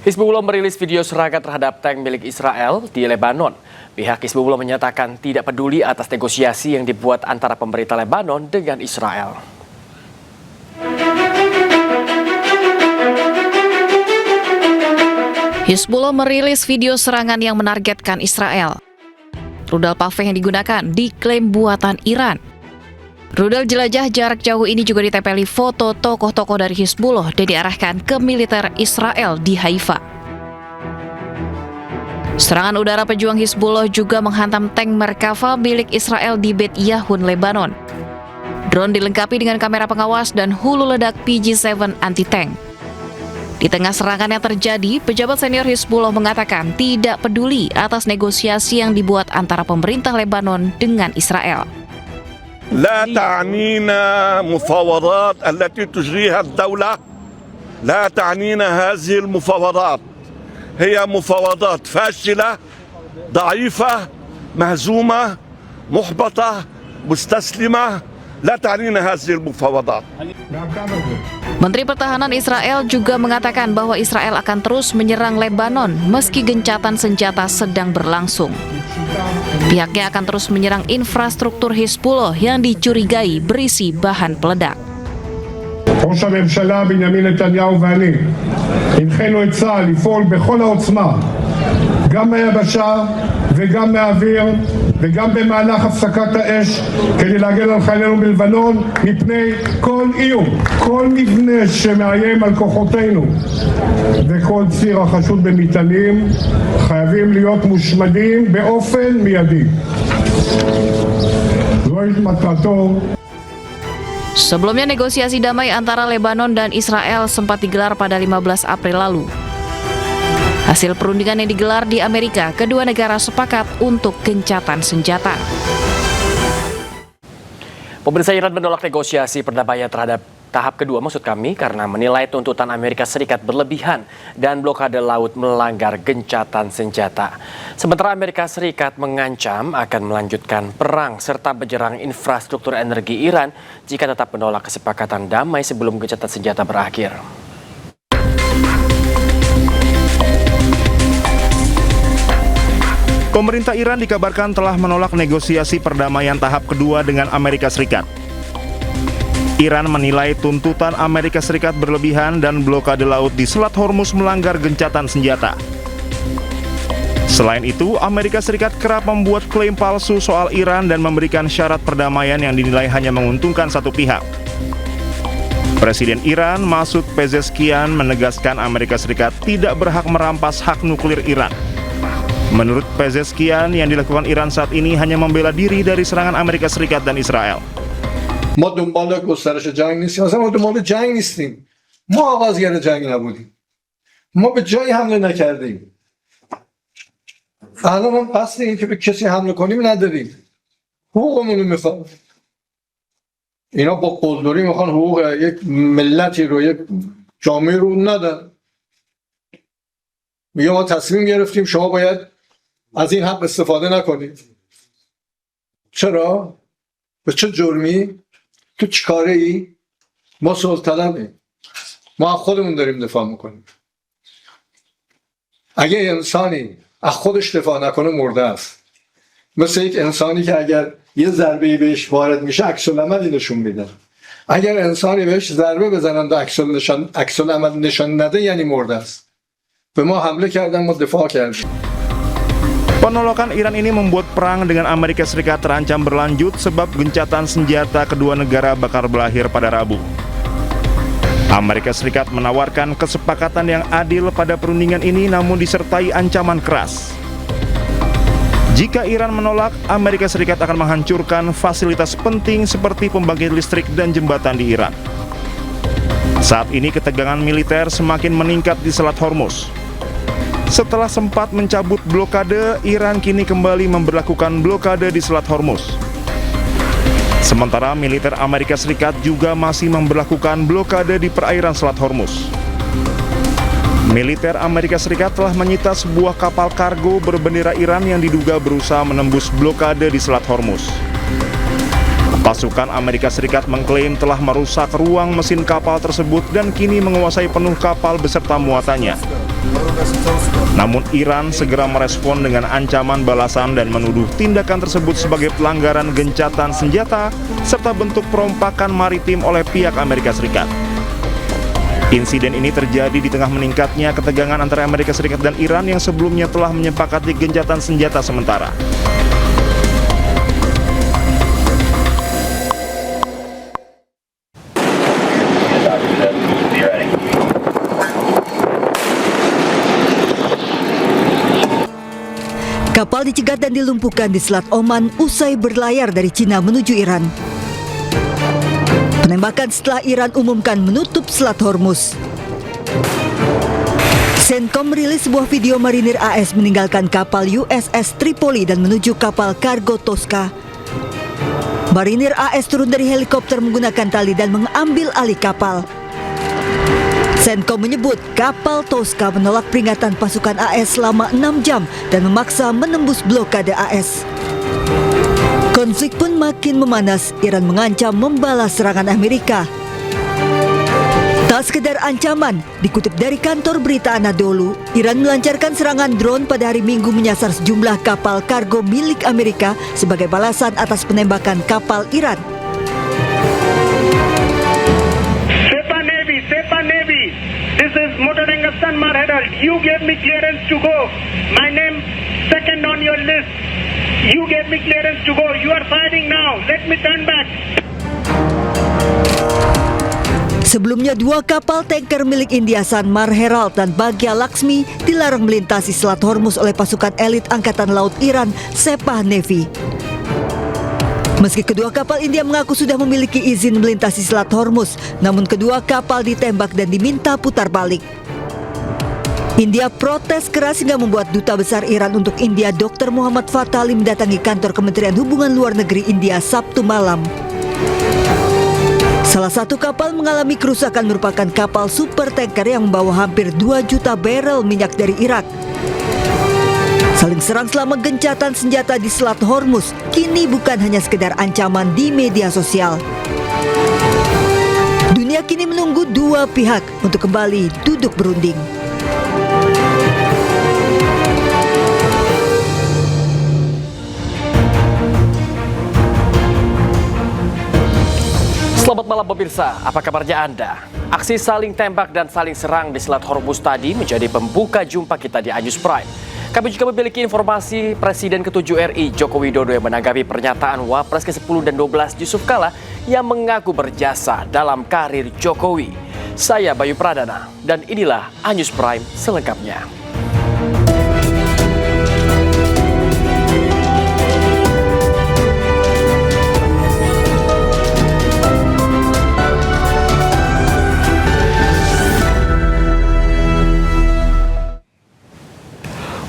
Hizbullah merilis video serangan terhadap tank milik Israel di Lebanon. Pihak Hizbullah menyatakan tidak peduli atas negosiasi yang dibuat antara pemerintah Lebanon dengan Israel. Hizbullah merilis video serangan yang menargetkan Israel. Rudal Paveh yang digunakan diklaim buatan Iran. Rudal jelajah jarak jauh ini juga ditempeli foto tokoh-tokoh dari Hizbullah dan diarahkan ke militer Israel di Haifa. Serangan udara pejuang Hizbullah juga menghantam tank Merkava milik Israel di Bet Yahun, Lebanon. Drone dilengkapi dengan kamera pengawas dan hulu ledak PG-7 anti-tank. Di tengah serangan yang terjadi, pejabat senior Hizbullah mengatakan tidak peduli atas negosiasi yang dibuat antara pemerintah Lebanon dengan Israel. لا تعنينا مفاوضات التي تجريها الدولة، لا تعنينا هذه المفاوضات، هي مفاوضات فاشلة ضعيفة مهزومة محبطة مستسلمة، لا تعنينا هذه المفاوضات. Menteri Pertahanan Israel juga mengatakan bahwa Israel akan terus menyerang Lebanon meski gencatan senjata sedang berlangsung. Pihaknya akan terus menyerang infrastruktur Hizbullah yang dicurigai berisi bahan peledak. ראש הממשלה בנימין נתניהו ואני הנחינו את צה"ל לפעול בכל העוצמה, גם מהיבשה וגם מהאוויר וגם במהלך הפסקת האש, כדי להגן על חיילינו בלבנון מפני כל איום, כל מבנה שמאיים על כוחותינו וכל ציר החשוד במטענים חייבים להיות מושמדים באופן מיידי. זוהי מטרתו. Sebelumnya negosiasi damai antara Lebanon dan Israel sempat digelar pada 15 April lalu. Hasil perundingan yang digelar di Amerika, kedua negara sepakat untuk gencatan senjata. Pemerintah Iran menolak negosiasi perdamaian terhadap tahap kedua, karena menilai tuntutan Amerika Serikat berlebihan dan blokade laut melanggar gencatan senjata. Sementara Amerika Serikat mengancam akan melanjutkan perang serta menyerang infrastruktur energi Iran jika tetap menolak kesepakatan damai sebelum gencatan senjata berakhir. Pemerintah Iran dikabarkan telah menolak negosiasi perdamaian tahap kedua dengan Amerika Serikat. Iran menilai tuntutan Amerika Serikat berlebihan dan blokade laut di Selat Hormuz melanggar gencatan senjata. Selain itu, Amerika Serikat kerap membuat klaim palsu soal Iran dan memberikan syarat perdamaian yang dinilai hanya menguntungkan satu pihak. Presiden Iran, Masoud Pezeshkian, menegaskan Amerika Serikat tidak berhak merampas hak nuklir Iran. Menurut Pezeshkian, yang dilakukan Iran saat ini hanya membela diri dari serangan Amerika Serikat dan Israel. ما دنبال گسترش جنگ نیستیم، اصلا ما دنبال جنگ نیستیم، ما آغازگر جنگ نبودیم، ما به جایی حمله نکردیم، الان ما قصد این که به کسی حمله کنیم نداریم، حقوقمون رو میخوام. اینا با قلدری میخوان حقوق یک ملتی رو، یک جامعه رو ندن. میگه ما تصمیم گرفتیم شما باید از این حق استفاده نکنید. چرا؟ به چه جرمی؟ تو چیکاره ای؟ ما صلح طلبیم، ما از خودمون داریم دفاع میکنیم. اگه انسانی از خودش دفاع نکنه مرده است. مثل یک انسانی که اگر یه ضربه‌ای بهش وارد میشه عکس العملی نشون میده. اگر انسانی بهش ضربه بزنن و عکس العمل نشان نده یعنی مرده است. به ما حمله کردن، ما دفاع کردیم. Penolakan Iran ini membuat perang dengan Amerika Serikat terancam berlanjut sebab gencatan senjata kedua negara bakal berakhir pada Rabu. Amerika Serikat menawarkan kesepakatan yang adil pada perundingan ini namun disertai ancaman keras. Jika Iran menolak, Amerika Serikat akan menghancurkan fasilitas penting seperti pembangkit listrik dan jembatan di Iran. Saat ini ketegangan militer semakin meningkat di Selat Hormuz. Setelah sempat mencabut blokade, Iran kini kembali memberlakukan blokade di Selat Hormuz. Sementara militer Amerika Serikat juga masih memberlakukan blokade di perairan Selat Hormuz. Militer Amerika Serikat telah menyita sebuah kapal kargo berbendera Iran yang diduga berusaha menembus blokade di Selat Hormuz. Pasukan Amerika Serikat mengklaim telah merusak ruang mesin kapal tersebut dan kini menguasai penuh kapal beserta muatannya. Namun Iran segera merespon dengan ancaman balasan dan menuduh tindakan tersebut sebagai pelanggaran gencatan senjata serta bentuk perompakan maritim oleh pihak Amerika Serikat. Insiden ini terjadi di tengah meningkatnya ketegangan antara Amerika Serikat dan Iran yang sebelumnya telah menyepakati gencatan senjata sementara. Kapal dicegat dan dilumpuhkan di Selat Oman usai berlayar dari Cina menuju Iran. Penembakan setelah Iran umumkan menutup Selat Hormuz. CENTCOM merilis sebuah video marinir AS meninggalkan kapal USS Tripoli dan menuju kapal kargo Tosca. Marinir AS turun dari helikopter menggunakan tali dan mengambil alih kapal. CENTCOM menyebut kapal Tosca menolak peringatan pasukan AS selama 6 jam dan memaksa menembus blokade AS. Konflik pun makin memanas, Iran mengancam membalas serangan Amerika. Tak sekedar ancaman, dikutip dari kantor berita Anadolu, Iran melancarkan serangan drone pada hari Minggu menyasar sejumlah kapal kargo milik Amerika sebagai balasan atas penembakan kapal Iran. Sepa Navy, this is Motor Engelstan Mar Herald. You gave me clearance to go. My name second on your list. You gave me clearance to go. You are firing now. Let me turn back. Sebelumnya 2 kapal tanker milik India Sanmar Herald dan Bhagya Laxmi dilarang melintasi Selat Hormuz oleh pasukan elit Angkatan Laut Iran, Sepah Navy. Meski kedua kapal India mengaku sudah memiliki izin melintasi Selat Hormuz, namun kedua kapal ditembak dan diminta putar balik. India protes keras hingga membuat Duta Besar Iran untuk India Dr. Muhammad Fatali mendatangi kantor Kementerian Hubungan Luar Negeri India Sabtu malam. Salah satu kapal mengalami kerusakan merupakan kapal super tanker yang membawa hampir 2 juta barel minyak dari Irak. Saling serang selama gencatan senjata di Selat Hormuz kini bukan hanya sekedar ancaman di media sosial. Dunia kini menunggu dua pihak untuk kembali duduk berunding. Selamat malam pemirsa, apa kabarnya Anda? Aksi saling tembak dan saling serang di Selat Hormuz tadi menjadi pembuka jumpa kita di iNews Prime. Kami juga memiliki informasi Presiden ke-7 RI Joko Widodo yang menanggapi pernyataan Wapres ke-10 dan 12 Yusuf Kala yang mengaku berjasa dalam karir Jokowi. Saya Bayu Pradana dan inilah iNews Prime selengkapnya.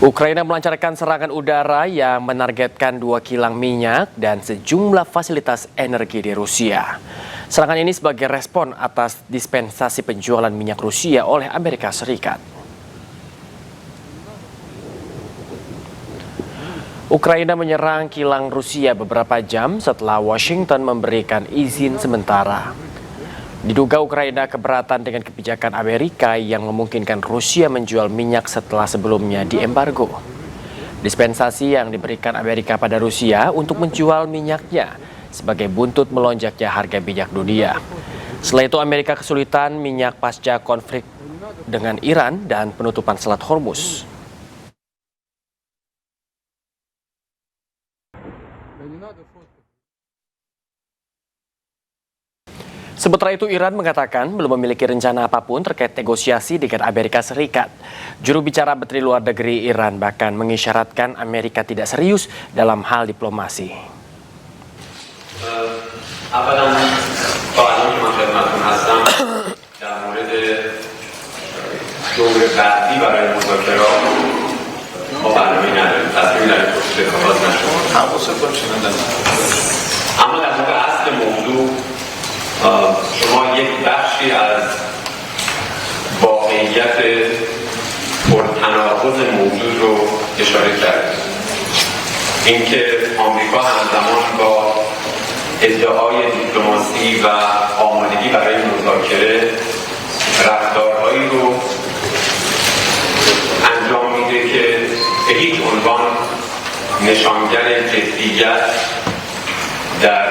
Ukraina melancarkan serangan udara yang menargetkan 2 kilang minyak dan sejumlah fasilitas energi di Rusia. Serangan ini sebagai respon atas dispensasi penjualan minyak Rusia oleh Amerika Serikat. Ukraina menyerang kilang Rusia beberapa jam setelah Washington memberikan izin sementara. Diduga Ukraina keberatan dengan kebijakan Amerika yang memungkinkan Rusia menjual minyak setelah sebelumnya diembargo. Dispensasi yang diberikan Amerika pada Rusia untuk menjual minyaknya sebagai buntut melonjaknya harga minyak dunia. Setelah itu Amerika kesulitan minyak pasca konflik dengan Iran dan penutupan Selat Hormuz. Sementara itu Iran mengatakan belum memiliki rencana apapun terkait negosiasi dengan Amerika Serikat. Juru bicara Menteri Luar Negeri Iran bahkan mengisyaratkan Amerika tidak serius dalam hal diplomasi. شما یک بخشی از واقعیت پرتناقض موجود رو اشاره کردید. اینکه آمریکا همزمان با ادعای دیپلماسی و آمادگی برای مذاکره رفتارهایی رو انجام میده که به هیچ عنوان نشانگر جدیت در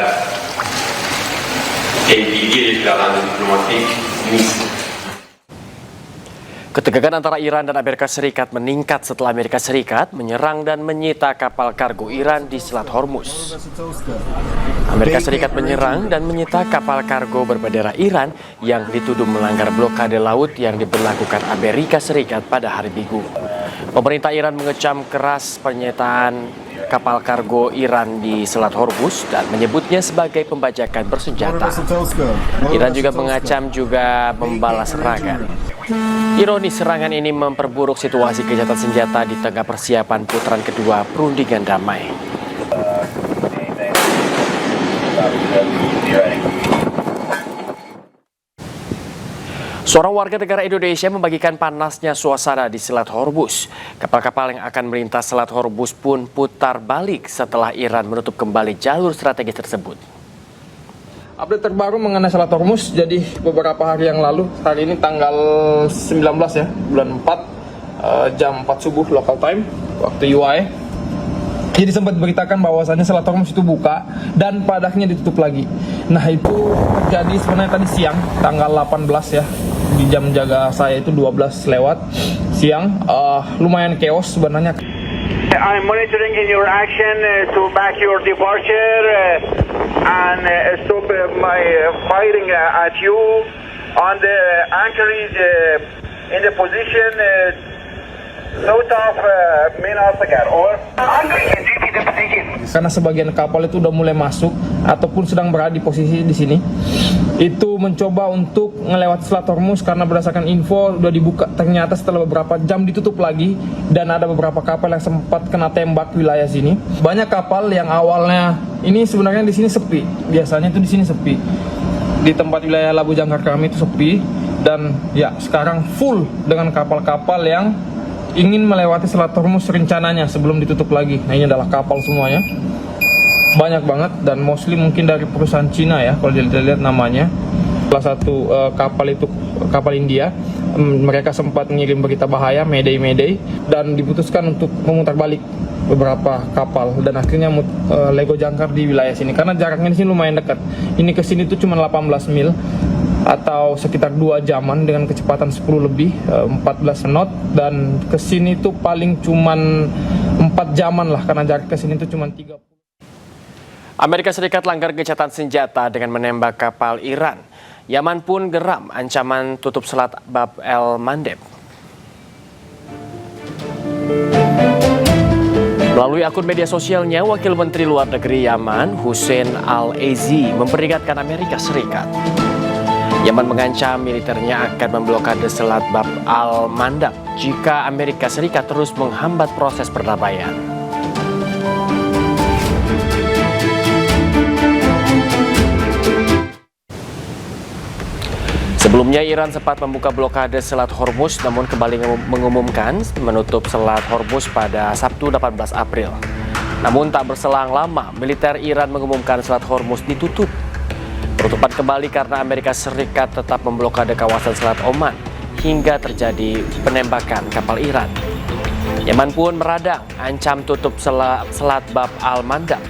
پیگیری یک روند دیپلماتیک نیست. Ketegangan antara Iran dan Amerika Serikat meningkat setelah Amerika Serikat menyerang dan menyita kapal kargo Iran di Selat Hormuz. Amerika Serikat menyerang dan menyita kapal kargo berbendera Iran yang dituduh melanggar blokade laut yang diberlakukan Amerika Serikat pada hari Minggu. Pemerintah Iran mengecam keras penyitaan kapal kargo Iran di Selat Hormuz dan menyebutnya sebagai pembajakan bersenjata. Iran juga mengacam membalas serangan. Ironis, serangan ini memperburuk situasi gencatan senjata di tengah persiapan putaran kedua perundingan damai. Seorang warga negara Indonesia membagikan panasnya suasana di Selat Hormuz. Kapal-kapal yang akan melintas Selat Hormuz pun putar balik setelah Iran menutup kembali jalur strategis tersebut. Update terbaru mengenai Selat Hormuz, jadi beberapa hari yang lalu, hari ini tanggal 19 ya, bulan 4, jam 4 subuh local time, waktu UAE. Jadi sempat beritakan bahwasannya Selat Hormuz itu buka dan pada akhirnya ditutup lagi. Nah itu terjadi sebenarnya tadi siang, tanggal 18 ya, di jam jaga saya itu 12 lewat siang, lumayan chaos sebenarnya. I'm monitoring in your action to back your departure and stop my firing at you on the anchorage in the position south of Mina Al-Sagar. Over. Karena sebagian kapal itu udah mulai masuk ataupun sedang berada di posisi di sini, itu mencoba untuk ngelewat Selat Hormuz karena berdasarkan info udah dibuka, ternyata setelah beberapa jam ditutup lagi dan ada beberapa kapal yang sempat kena tembak wilayah sini. Banyak kapal yang awalnya ini sebenarnya di sini sepi, biasanya itu di sini sepi, di tempat wilayah Labu Jangkar kami itu sepi dan ya sekarang full dengan kapal-kapal yang ingin melewati Selat Hormuz rencananya sebelum ditutup lagi. Nah ini adalah kapal semuanya, banyak banget dan mostly mungkin dari perusahaan Cina ya kalau dilihat namanya. Salah satu kapal itu kapal India, mereka sempat mengirim berita bahaya, mayday, dan diputuskan untuk memutar balik beberapa kapal dan akhirnya Lego jangkar di wilayah sini karena jaraknya di sini lumayan dekat. Ini ke sini tuh cuma 18 mil atau sekitar 2 jaman dengan kecepatan 10 lebih, 14 knot, dan ke sini tuh paling cuman 4 jaman lah karena jarak ke sini tuh cuma 30. Amerika Serikat langgar gencatan senjata dengan menembak kapal Iran. Yaman pun geram ancaman tutup Selat Bab el-Mandeb. Melalui akun media sosialnya, Wakil Menteri Luar Negeri Yaman, Hussein Al-Ezi, memperingatkan Amerika Serikat. Yaman mengancam militernya akan memblokade Selat Bab al-Mandab jika Amerika Serikat terus menghambat proses perdamaian. Sebelumnya Iran sempat membuka blokade Selat Hormuz namun kembali mengumumkan menutup Selat Hormuz pada Sabtu 18 April. Namun tak berselang lama, militer Iran mengumumkan Selat Hormuz ditutup. Penutupan kembali karena Amerika Serikat tetap memblokade kawasan Selat Oman hingga terjadi penembakan kapal Iran. Yaman pun meradang ancam tutup Selat Bab al-Mandab